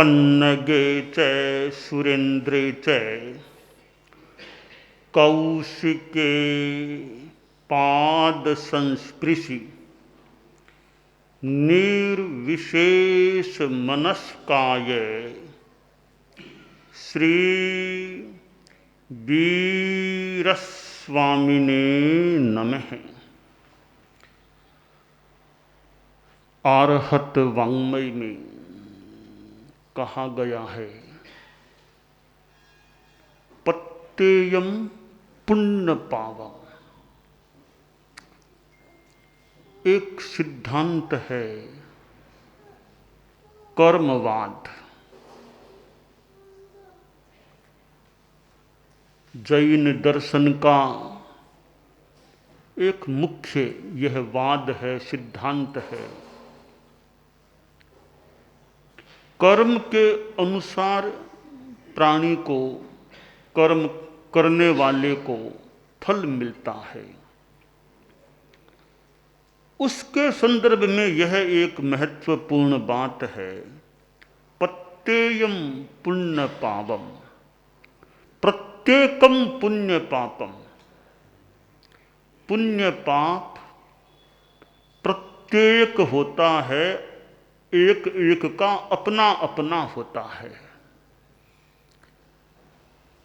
पन्नगे च सुरेन्द्रे च कौशिके पाद संस्पृशि निर्विशेष मनस्काय श्री वीरस्वामिने नमः। आरहत वाङ्मय में कहा गया है, पत्तेयम पुण्य पावम। एक सिद्धांत है कर्मवाद। जैन दर्शन का एक मुख्य यह वाद है, सिद्धांत है। कर्म के अनुसार प्राणी को, कर्म करने वाले को फल मिलता है। उसके संदर्भ में यह एक महत्वपूर्ण बात है, पत्तेयम पुण्य पावम, प्रत्येकम पुण्य पापम। पुण्य पाप प्रत्येक होता है, एक एक का अपना अपना होता है।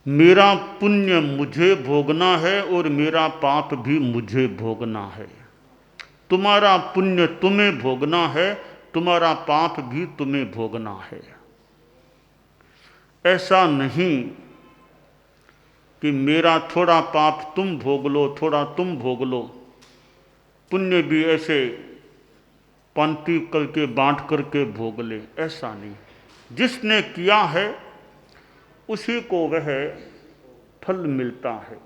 मेरा पुण्य मुझे भोगना है और मेरा पाप भी मुझे भोगना है। तुम्हारा पुण्य तुम्हें भोगना है, तुम्हारा पाप भी तुम्हें भोगना है। ऐसा नहीं कि मेरा थोड़ा पाप तुम भोग लो, थोड़ा तुम भोग लो। पुण्य भी ऐसे पांति करके बांट करके भोग ले, ऐसा नहीं। जिसने किया है उसी को वह फल मिलता है।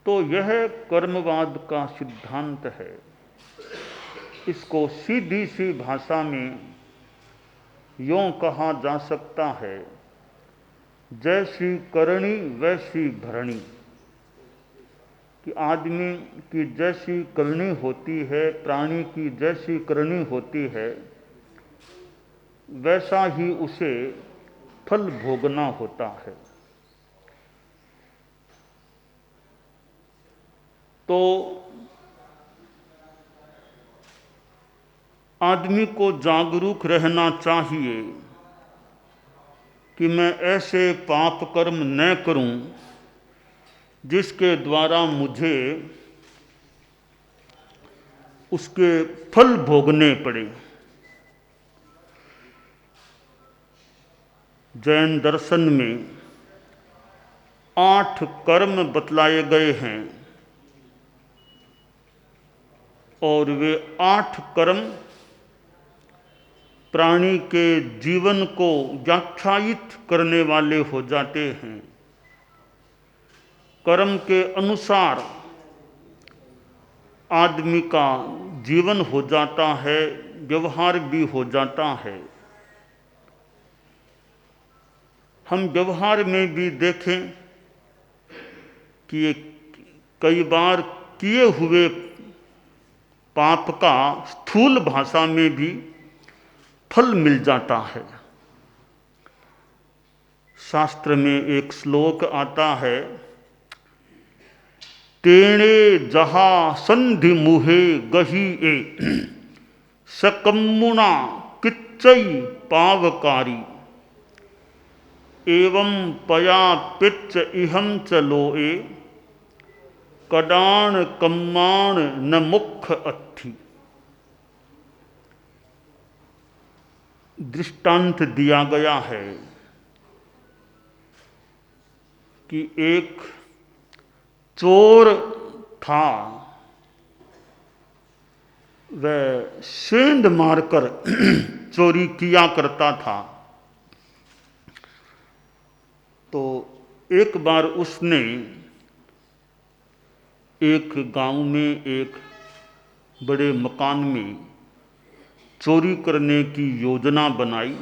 तो यह कर्मवाद का सिद्धांत है। इसको सीधी सी भाषा में यों कहा जा सकता है, जैसी करनी वैसी भरणी। कि आदमी की जैसी करनी होती है, प्राणी की जैसी करनी होती है, वैसा ही उसे फल भोगना होता है। तो आदमी को जागरूक रहना चाहिए कि मैं ऐसे पाप कर्म न करूं जिसके द्वारा मुझे उसके फल भोगने पड़े। जैन दर्शन में 8 कर्म बतलाए गए हैं और वे 8 कर्म प्राणी के जीवन को व्याख्यायित करने वाले हो जाते हैं। कर्म के अनुसार आदमी का जीवन हो जाता है, व्यवहार भी हो जाता है। हम व्यवहार में भी देखें कि कई बार किए हुए पाप का स्थूल भाषा में भी फल मिल जाता है। शास्त्र में एक श्लोक आता है, तेणे जहा संधि मुहे गही ए सकम्मुना किच्चई पावकारी एवं पया पिच्च इहं च लोए कडाण कम्माण न मुख अत्थि। दृष्टांत दिया गया है कि एक चोर था, वह सेंध मारकर चोरी किया करता था। तो एक बार उसने एक गांव में एक बड़े मकान में चोरी करने की योजना बनाई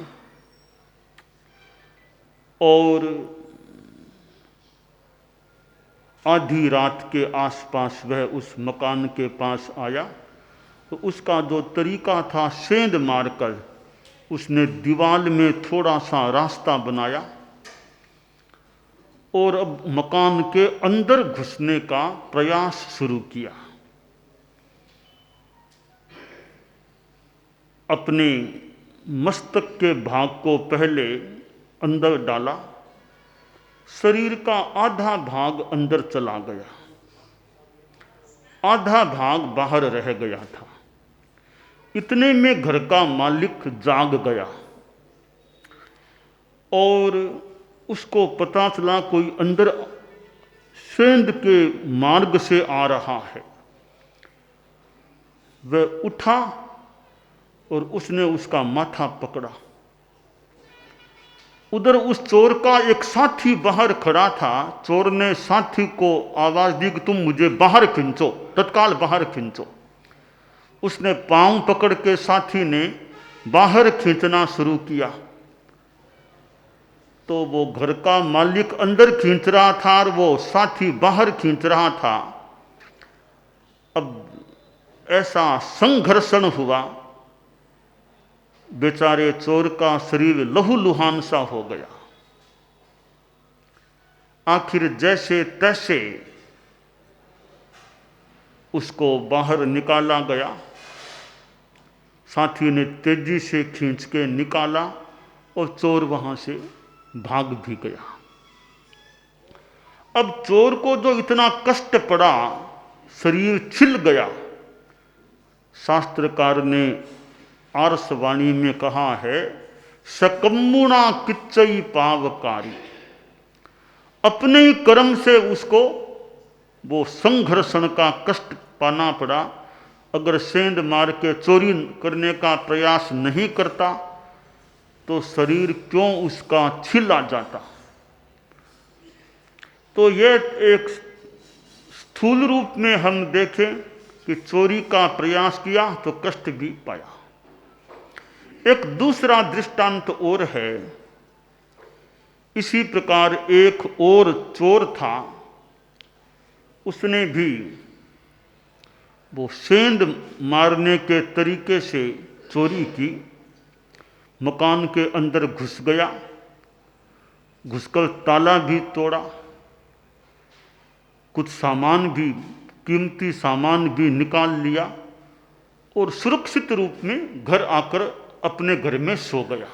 और आधी रात के आसपास वह उस मकान के पास आया। तो उसका जो तरीका था, सेंध मारकर उसने दीवार में थोड़ा सा रास्ता बनाया और अब मकान के अंदर घुसने का प्रयास शुरू किया। अपने मस्तक के भाग को पहले अंदर डाला, शरीर का आधा भाग अंदर चला गया, आधा भाग बाहर रह गया था। इतने में घर का मालिक जाग गया और उसको पता चला कोई अंदर सेंध के मार्ग से आ रहा है। वह उठा और उसने उसका माथा पकड़ा। उधर उस चोर का एक साथी बाहर खड़ा था। चोर ने साथी को आवाज दी कि तुम मुझे बाहर खींचो, तत्काल बाहर खींचो। उसने पांव पकड़ के साथी ने बाहर खींचना शुरू किया तो वो घर का मालिक अंदर खींच रहा था और वो साथी बाहर खींच रहा था। अब ऐसा संघर्षण हुआ, बेचारे चोर का शरीर लहूलुहान सा हो गया। आखिर जैसे तैसे उसको बाहर निकाला गया। साथी ने तेजी से खींच के निकाला और चोर वहां से भाग भी गया। अब चोर को जो इतना कष्ट पड़ा, शरीर छिल गया। शास्त्रकार ने आर्षवाणी में कहा है, सकम्मुणा किच्चई पावकारी। अपने ही कर्म से उसको वो संघर्षण का कष्ट पाना पड़ा। अगर सेंध मार के चोरी करने का प्रयास नहीं करता तो शरीर क्यों उसका छिला जाता। तो ये एक स्थूल रूप में हम देखें कि चोरी का प्रयास किया तो कष्ट भी पाया। एक दूसरा दृष्टांत और है। इसी प्रकार एक और चोर था, उसने भी वो सेंध मारने के तरीके से चोरी की। मकान के अंदर घुस गया, घुसकर ताला भी तोड़ा, कुछ सामान भी, कीमती सामान भी निकाल लिया और सुरक्षित रूप में घर आकर अपने घर में सो गया।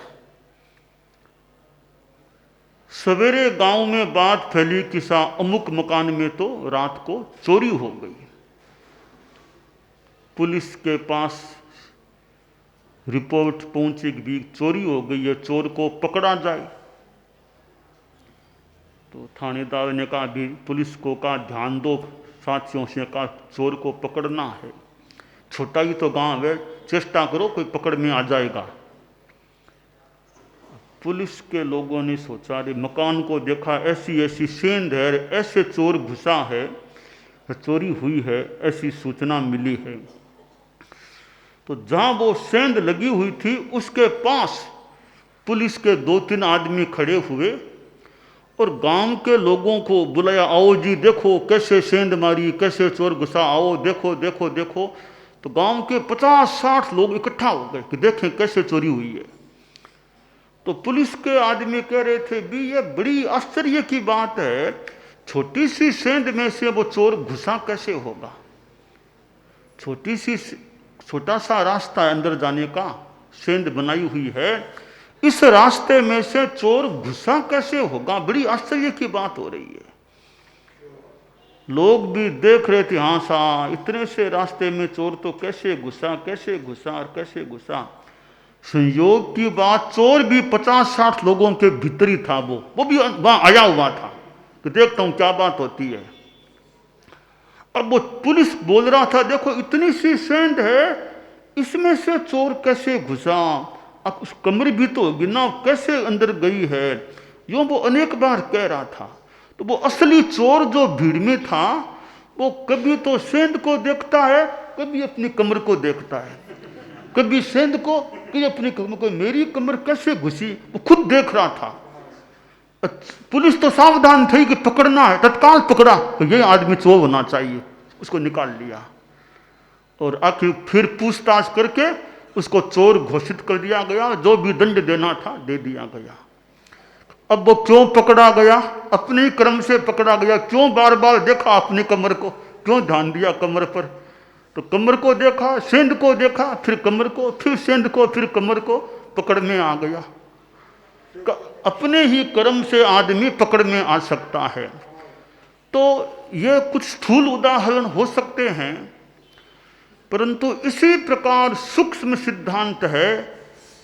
सवेरे गांव में बात फैली कि सा अमुक मकान में तो रात को चोरी हो गई। पुलिस के पास रिपोर्ट पहुंची कि भी चोरी हो गई है, चोर को पकड़ा जाए। तो थानेदार ने कहा भी पुलिस को कहा ध्यान दो, साथियों से कहा चोर को पकड़ना है, छोटा ही तो गांव है, चेष्टा करो कोई पकड़ में आ जाएगा। पुलिस के लोगों ने सोचा रे मकान को देखा, ऐसी ऐसी सेंध है, ऐसे चोर घुसा है, चोरी हुई है, ऐसी सूचना मिली है। तो जहां वो सेंध लगी हुई थी उसके पास पुलिस के 2-3 आदमी खड़े हुए और गांव के लोगों को बुलाया, आओ जी देखो कैसे सेंध मारी, कैसे चोर घुसा, आओ देखो देखो देखो। तो गांव के 50-60 लोग इकट्ठा हो गए कि देखें कैसे चोरी हुई है। तो पुलिस के आदमी कह रहे थे भी ये बड़ी आश्चर्य की बात है, छोटी सी सेंध में से वो चोर घुसा कैसे होगा। छोटा सा रास्ता अंदर जाने का, सेंध बनाई हुई है, इस रास्ते में से चोर घुसा कैसे होगा, बड़ी आश्चर्य की बात हो रही है। लोग भी देख रहे थे, हाँ सा इतने से रास्ते में चोर तो कैसे घुसा, कैसे घुसा और कैसे घुसा। संयोग की बात, चोर भी 50-60 लोगों के भीतर ही था। वो भी वहां आया हुआ था कि देखता हूं क्या बात होती है। अब वो पुलिस बोल रहा था देखो इतनी सी सेंध है, इसमें से चोर कैसे घुसा, अब उस कमरे भी तो होगी ना, कैसे अंदर गई है, यूं वो अनेक बार कह रहा था। तो वो असली चोर जो भीड़ में था वो कभी तो सेंध को देखता है, कभी अपनी कमर को देखता है, कभी सेंध को, कभी अपनी कमर को। मेरी कमर कैसे घुसी वो खुद देख रहा था। पुलिस तो सावधान थी कि पकड़ना है, तत्काल पकड़ा कि ये आदमी चोर होना चाहिए, उसको निकाल लिया। और आखिर फिर पूछताछ करके उसको चोर घोषित कर दिया गया, जो भी दंड देना था दे दिया गया। अब वो क्यों पकड़ा गया? अपने ही कर्म से पकड़ा गया। क्यों? बार बार देखा अपनी कमर को, क्यों ध्यान दिया कमर पर? तो कमर को देखा, सेंध को देखा, फिर कमर को, फिर सेंध को, फिर कमर को, पकड़ में आ गया। अपने ही कर्म से आदमी पकड़ में आ सकता है। तो ये कुछ स्थूल उदाहरण हो सकते हैं, परंतु इसी प्रकार सूक्ष्म सिद्धांत है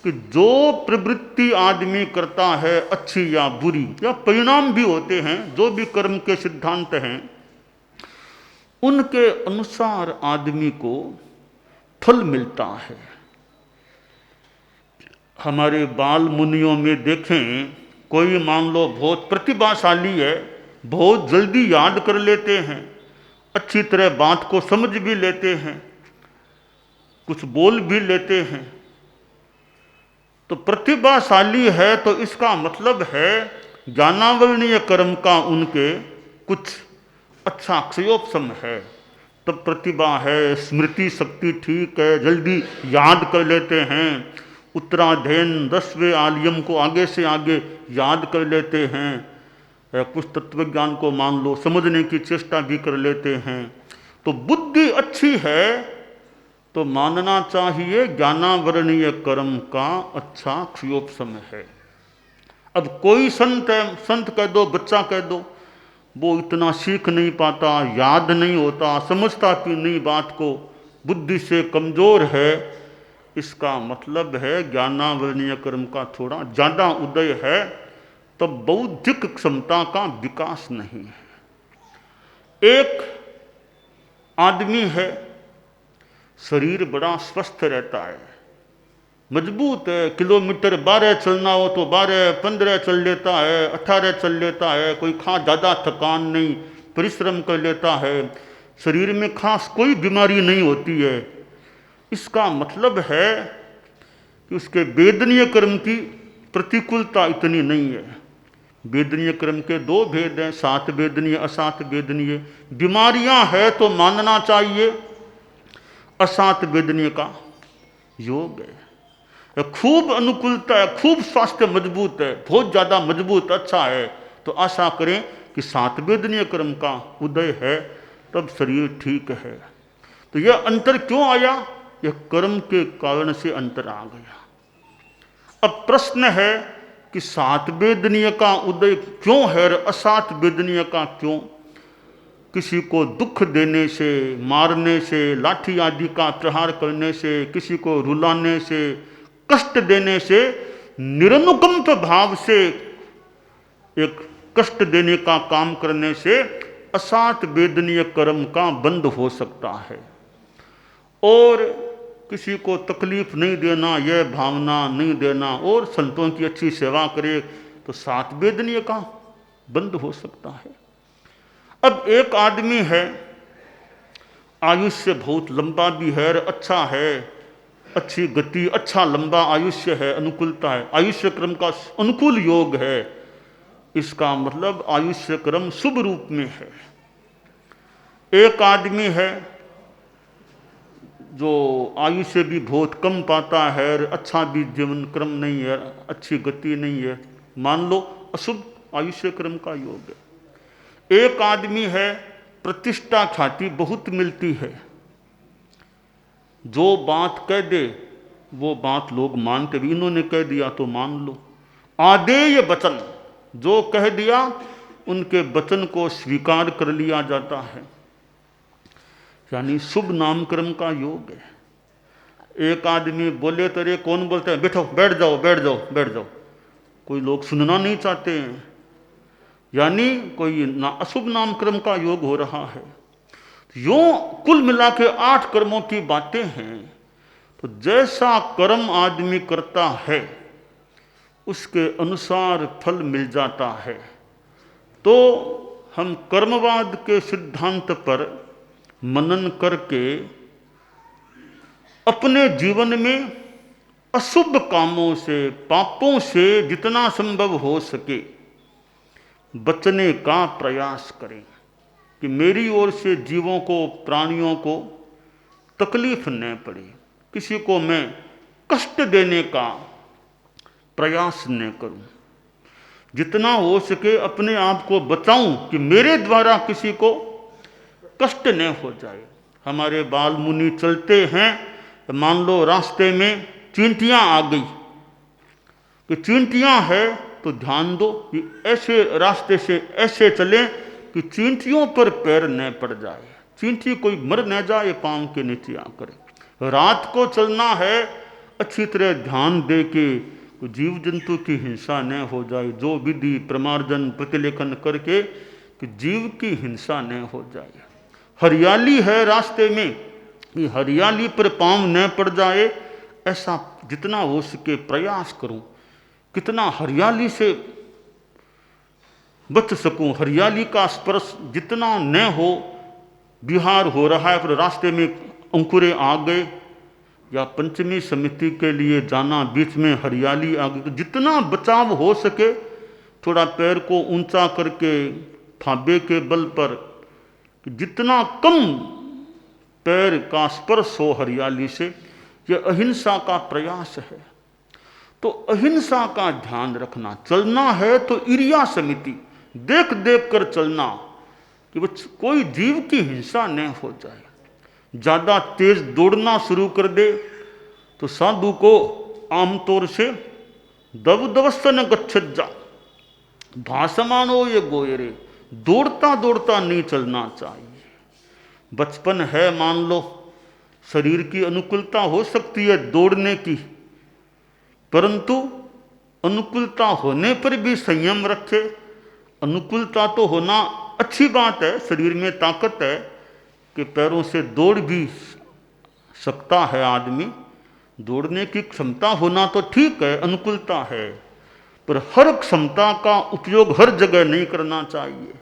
कि जो प्रवृत्ति आदमी करता है, अच्छी या बुरी, या परिणाम भी होते हैं, जो भी कर्म के सिद्धांत हैं, उनके अनुसार आदमी को फल मिलता है। हमारे बाल मुनियों में देखें, कोई मान लो बहुत प्रतिभाशाली है, बहुत जल्दी याद कर लेते हैं, अच्छी तरह बात को समझ भी लेते हैं, कुछ बोल भी लेते हैं। तो प्रतिभाशाली है तो इसका मतलब है ज्ञानावरणीय कर्म का उनके कुछ अच्छा क्षयोपशम है, तब प्रतिभा है, स्मृति शक्ति ठीक है, जल्दी याद कर लेते हैं, उत्तराध्ययन 10वें आलियम को आगे से आगे याद कर लेते हैं, कुछ तत्वज्ञान को मान लो समझने की चेष्टा भी कर लेते हैं। तो बुद्धि अच्छी है तो मानना चाहिए ज्ञानावरणीय कर्म का अच्छा क्षयोपशम है। अब कोई संत है, संत कह दो, बच्चा कह दो, वो इतना सीख नहीं पाता, याद नहीं होता, समझता भी नहीं बात को, बुद्धि से कमजोर है, इसका मतलब है ज्ञानावरणीय कर्म का थोड़ा ज़्यादा उदय है, तब बौद्धिक क्षमता का विकास नहीं है। एक आदमी है, शरीर बड़ा स्वस्थ रहता है, मजबूत है, किलोमीटर 12 चलना हो तो 12, 15 चल लेता है, 18 चल लेता है, कोई खास ज़्यादा थकान नहीं, परिश्रम कर लेता है, शरीर में खास कोई बीमारी नहीं होती है। इसका मतलब है कि उसके वेदनीय कर्म की प्रतिकूलता इतनी नहीं है। वेदनीय कर्म के 2 भेद हैं, सात वेदनीय, असात वेदनीय। बीमारियां है तो मानना चाहिए असात वेदनीय का योग है। खूब अनुकूलता है, खूब स्वास्थ्य मजबूत है, बहुत ज़्यादा मजबूत अच्छा है, तो आशा करें कि सात वेदनीय कर्म का उदय है, तब शरीर ठीक है। तो यह अंतर क्यों आया? यह कर्म के कारण से अंतर आ गया। अब प्रश्न है कि सात वेदनीय का उदय क्यों है और असात वेदनीय का क्यों? किसी को दुख देने से, मारने से, लाठी आदि का प्रहार करने से, किसी को रुलाने से, कष्ट देने से, निरनुकंप भाव से एक कष्ट देने का काम करने से असात वेदनीय कर्म का बंध हो सकता है। और किसी को तकलीफ नहीं देना, यह भावना नहीं देना, और संतों की अच्छी सेवा करे, तो सात वेदनीय का बंध हो सकता है। अब एक आदमी है, आयुष्य बहुत लंबा भी है, अच्छा है, अच्छी गति, अच्छा लंबा आयुष्य है, अनुकूलता है, आयुष्य क्रम का अनुकूल योग है, इसका मतलब आयुष्य क्रम शुभ रूप में है। एक आदमी है जो आयुष्य भी बहुत कम पाता है, अच्छा भी जीवन क्रम नहीं है, अच्छी गति नहीं है, मान लो अशुभ आयुष्य क्रम का योग है। एक आदमी है, प्रतिष्ठा ख्याति बहुत मिलती है, जो बात कह दे वो बात लोग मानते भी, इन्होंने कह दिया तो मान लो। आदेय वचन, जो कह दिया उनके वचन को स्वीकार कर लिया जाता है, यानी शुभ नामकर्म का योग है। एक आदमी बोले तो रे कौन बोलते हैं, बैठो, बैठ जाओ, बैठ जाओ, बैठ जाओ, कोई लोग सुनना नहीं चाहते हैं, यानी कोई अशुभ नामकर्म का योग हो रहा है। यूं कुल मिला के 8 कर्मों की बातें हैं। तो जैसा कर्म आदमी करता है उसके अनुसार फल मिल जाता है। तो हम कर्मवाद के सिद्धांत पर मनन करके अपने जीवन में अशुभ कामों से, पापों से जितना संभव हो सके बचने का प्रयास करें, कि मेरी ओर से जीवों को, प्राणियों को तकलीफ न पड़े। किसी को मैं कष्ट देने का प्रयास न करूं, जितना हो सके अपने आप को बचाऊं कि मेरे द्वारा किसी को कष्ट न हो जाए। हमारे बाल मुनि चलते हैं, मान लो रास्ते में चींटियां आ गई, कि चींटियां है तो ध्यान दो कि ऐसे रास्ते से ऐसे चलें कि चींटियों पर पैर न पड़ जाए, चींटी कोई मर न जाए पांव के नीचे आकर। रात को चलना है, अच्छी तरह ध्यान दे के जीव जंतु की हिंसा न हो जाए, जो विधि प्रमार्जन प्रतिलेखन करके कि जीव की हिंसा न हो जाए। हरियाली है रास्ते में, कि हरियाली पर पांव न पड़ जाए, ऐसा जितना हो सके प्रयास करूं, कितना हरियाली से बच सकूं, हरियाली का स्पर्श जितना न हो। बिहार हो रहा है पर रास्ते में अंकुरे आ गए, या पंचमी समिति के लिए जाना, बीच में हरियाली आ गई, तो जितना बचाव हो सके थोड़ा पैर को ऊंचा करके थाबे के बल पर, जितना कम पैर का स्पर्श हो हरियाली से, यह अहिंसा का प्रयास है। तो अहिंसा का ध्यान रखना, चलना है तो इरिया समिति देख देख कर चलना कि कोई जीव की हिंसा न हो जाए। ज़्यादा तेज दौड़ना शुरू कर दे तो साधु को आमतौर से दवदवसन गच्छज्जा भाषमानो ये गोयरे, दौड़ता दौड़ता नहीं चलना चाहिए। बचपन है, मान लो शरीर की अनुकूलता हो सकती है दौड़ने की, परंतु अनुकूलता होने पर भी संयम रखे। अनुकूलता तो होना अच्छी बात है, शरीर में ताकत है कि पैरों से दौड़ भी सकता है आदमी, दौड़ने की क्षमता होना तो ठीक है, अनुकूलता है, पर हर क्षमता का उपयोग हर जगह नहीं करना चाहिए।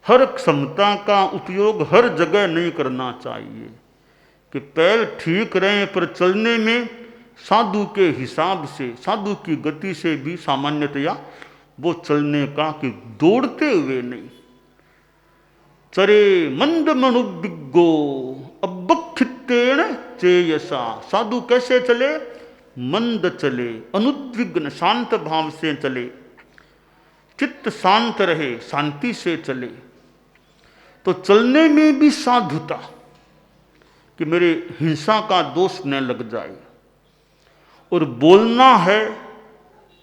हर क्षमता का उपयोग हर जगह नहीं करना चाहिए, कि पैर ठीक रहें पर चलने में साधु के हिसाब से, साधु की गति से भी सामान्यतया वो चलने का, कि दौड़ते हुए नहीं। चरे मंद मनुविज्ञो अबक्षितेण चेयसा, साधु कैसे चले? मंद चले, अनुद्विग्न शांत भाव से चले, चित्त शांत रहे, शांति से चले। तो चलने में भी साधुता, कि मेरे हिंसा का दोष न लग जाए। और बोलना है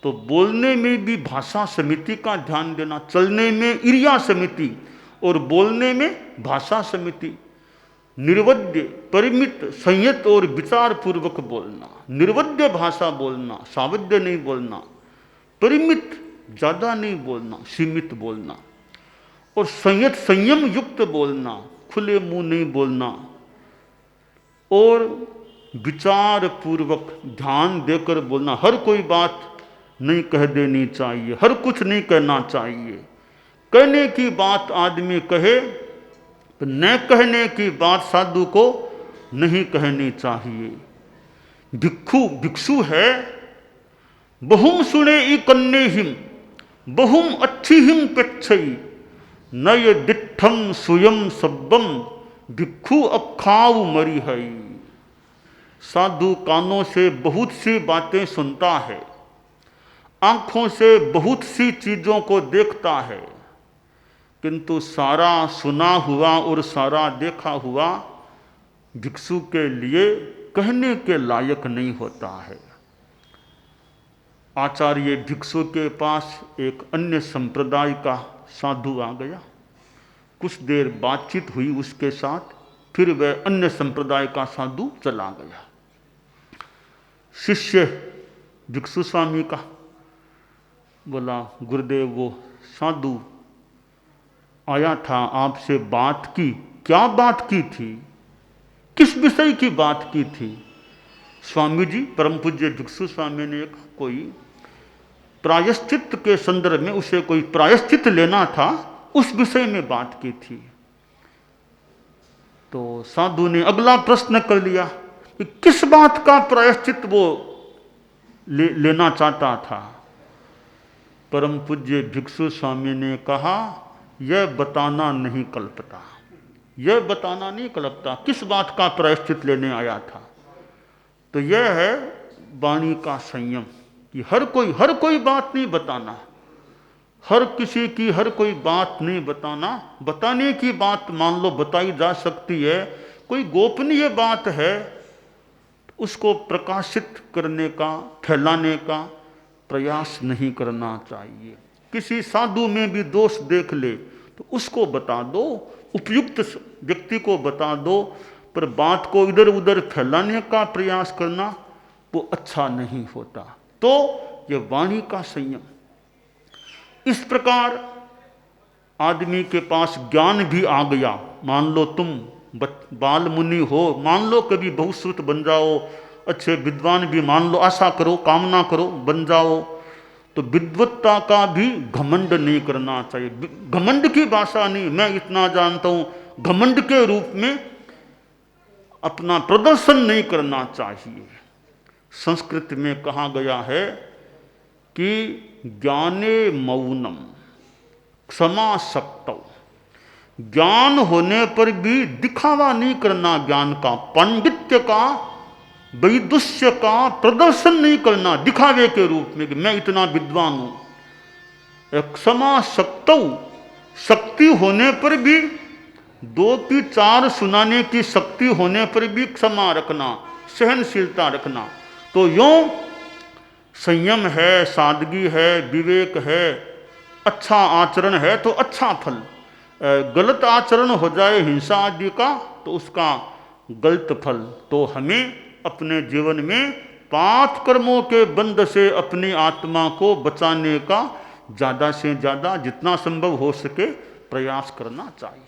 तो बोलने में भी भाषा समिति का ध्यान देना, चलने में इरिया समिति और बोलने में भाषा समिति। निर्वद्य, परिमित, संयत और विचार पूर्वक बोलना, निर्वद्य भाषा बोलना, सावध्य नहीं बोलना, परिमित ज़्यादा नहीं बोलना, सीमित बोलना, और संयत संयम युक्त बोलना, खुले मुंह नहीं बोलना, और विचार पूर्वक ध्यान देकर बोलना। हर कोई बात नहीं कह देनी चाहिए, हर कुछ नहीं कहना चाहिए। कहने की बात आदमी कहे, न कहने की बात साधु को नहीं कहनी चाहिए। भिक्षु है, बहुम सुने ई कन्ने हिम, बहुम अच्छी हिम पेक्षई, नय दिठम सुयम सब्बम, भिक्षु अखाऊ मरी है। साधु कानों से बहुत सी बातें सुनता है, आंखों से बहुत सी चीजों को देखता है, किंतु सारा सुना हुआ और सारा देखा हुआ भिक्षु के लिए कहने के लायक नहीं होता है। आचार्य भिक्षु के पास एक अन्य संप्रदाय का साधु आ गया, कुछ देर बातचीत हुई उसके साथ, फिर वह अन्य संप्रदाय का साधु चला गया। शिष्य भिक्षु स्वामी का बोला, गुरुदेव वो साधु आया था, आपसे बात की। क्या बात की थी? किस विषय की बात की थी? स्वामी जी, परम पूज्य भिक्षु स्वामी ने कोई प्रायश्चित के संदर्भ में उसे कोई प्रायश्चित लेना था, उस विषय में बात की थी। तो साधु ने अगला प्रश्न कर लिया कि किस बात का प्रायश्चित वो लेना चाहता था। परम पूज्य भिक्षु स्वामी ने कहा, यह बताना नहीं कल्पता, यह बताना नहीं कल्पता, किस बात का प्रायश्चित लेने आया था। तो यह है वाणी का संयम कि हर कोई बात नहीं बताना, हर किसी की हर कोई बात नहीं बताना। बताने की बात मान लो बताई जा सकती है, कोई गोपनीय बात है उसको प्रकाशित करने का, फैलाने का प्रयास नहीं करना चाहिए। किसी साधु में भी दोष देख ले तो उसको बता दो, उपयुक्त व्यक्ति को बता दो, पर बात को इधर उधर फैलाने का प्रयास करना वो अच्छा नहीं होता। तो ये वाणी का संयम। इस प्रकार आदमी के पास ज्ञान भी आ गया, मान लो तुम बाल मुनि हो, मान लो कभी बहुश्रुत बन जाओ, अच्छे विद्वान भी मान लो, आशा करो, कामना करो बन जाओ, तो विद्वत्ता का भी घमंड नहीं करना चाहिए। घमंड की भाषा नहीं, मैं इतना जानता हूं, घमंड के रूप में अपना प्रदर्शन नहीं करना चाहिए। संस्कृत में कहा गया है कि ज्ञाने मौनम क्षमा शक्तौ, ज्ञान होने पर भी दिखावा नहीं करना, ज्ञान का, पांडित्य का, वैदुष्य का प्रदर्शन नहीं करना दिखावे के रूप में कि मैं इतना विद्वान हूं। क्षमा शक्तौ, शक्ति होने पर भी, 2 की 4 सुनाने की शक्ति होने पर भी क्षमा रखना, सहनशीलता रखना। तो यूं संयम है, सादगी है, विवेक है, अच्छा आचरण है तो अच्छा फल। गलत आचरण हो जाए हिंसा आदि का तो उसका गलत फल। तो हमें अपने जीवन में 5 कर्मों के बंध से अपनी आत्मा को बचाने का ज़्यादा से ज़्यादा जितना संभव हो सके प्रयास करना चाहिए।